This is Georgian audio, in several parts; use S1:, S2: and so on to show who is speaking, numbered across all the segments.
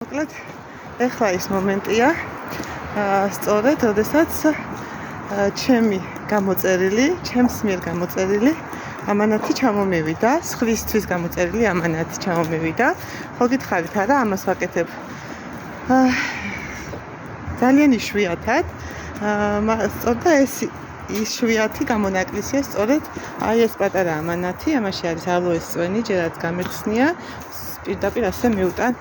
S1: მოკლედ ეხლა ის მომენტია სწორედ როდესაც ჩემს მიერ გამოწერილი ამანათი ჩამომივიდა, სხვისთვის გამოწერილი ამანათი ჩამომივიდა. ხო გითხარით არა, ამას ვაკეთებ ძალიან იშვიათად. სწორედ ეს იშვიათი გამონაკლისია სწორედ აი ეს პატარა ამანათი, ამაში არის ალოეს წვენი, ჯერაც გამეცნია, პირდაპირ ასე მივუტან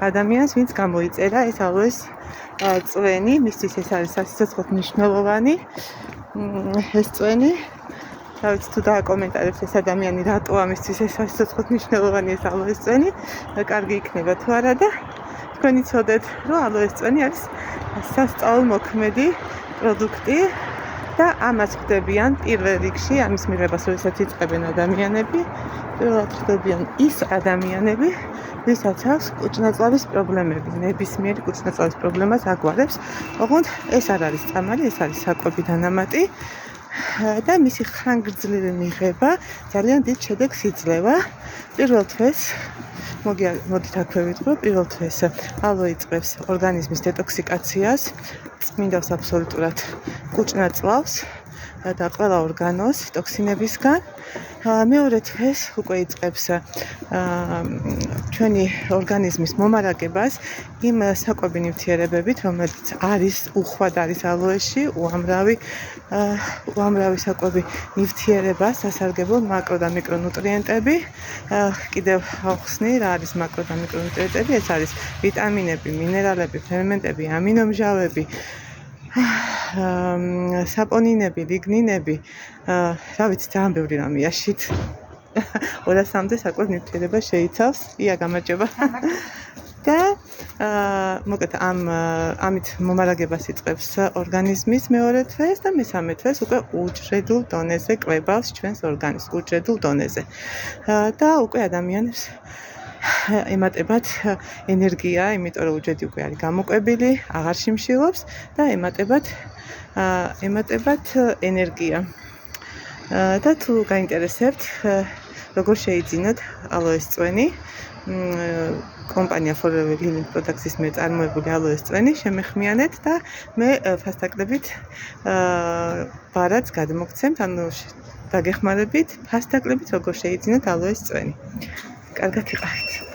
S1: ადამიანს, ვინც გამოიწერა ეს ალოეს წვენი, მისთვის ეს არის სასიცოცხლოდ მნიშვნელოვანი ეს წვენი. რა ვიცი თუ დააკომენტარებს ეს ადამიანი რატო ამისთვის ეს სასიცოცხლოდ მნიშვნელოვანი ეს ალოეს წვენი, კარგი იქნება თუ არა და თქვენ იცოდეთ, რომ ალოეს წვენი არის სასწაულმოქმედი პროდუქტი და ამას ხდებიან პირველ რიგში, ამის მიღებას როდესაც იწყებენ ადამიანები, პირველად ხდებიან ის ადამიანები, ვისაც აქვს კუჭნაწლავის პრობლემები, ნებისმიერი კუჭნაწლავის პრობლემას აგვარებს. ოღონდ ეს არ არის წამალი, ეს არის საკვები დანამატი და მისი ხანგრძლივი მიღება ძალიან დიდ შედეგს იძლევა. პირველ თვეს მოდით აქვე ვიტყვი, პირველ თვეს ალო იწყებს ორგანიზმის დეტოქსიკაციას, წმინდავს აბსოლუტურად კუჭნაწლავს და ყველა ორგანოს ტოქსინებისგან. მეორე თვეს უკვე იწყებს ჩვენი ორგანიზმის მომარაგებას იმ საკვები ნივთიერებებით, რომელიც უხვად არის ალოეში, უამრავი საკვები ნივთიერება, სასარგებლო მაკრო და მიკრონუტრიენტები. კიდევ ავხსნი, რა არის მაკრო და მიკრონუტრიენტები? ეს არის ვიტამინები, მინერალები, ფერმენტები, ამინომჟავები, საპონინები, ლიგნინები, რა ვიცი, ძალიან ბევრი რამეა შით. 200-მდე საკვებ ნივთიერება შეიცავს. ია, გამარჯობა. და მოკლედ ამით მომარაგებას იწყებს ორგანიზმის მეორე თვეს და მესამე თვეს უკვე უჯრედულ დონეზე კლებავს ჩვენს ორგანიზმს, უჯრედულ დონეზე. და უკვე ადამიანებს ემატებათ ენერგია, იმიტომ რომ უჯრედი უკვე არის გამოკვებილი, აღარ შიმშილობს და ემატებათ ენერგია. და თუ გაინტერესებთ, როგორ შეიძინოთ ალოეს წვენი, კომპანია Forever Healing Products-ის მიერ წარმოებული ალოეს წვენი შემეხმიანეთ და მე ფასდაკლებით ბარათს გადმოგცემთ, ანუ დაგეხმარებით ფასდაკლებით როგორ შეიძინოთ ალოეს წვენი. კარგად იყავით.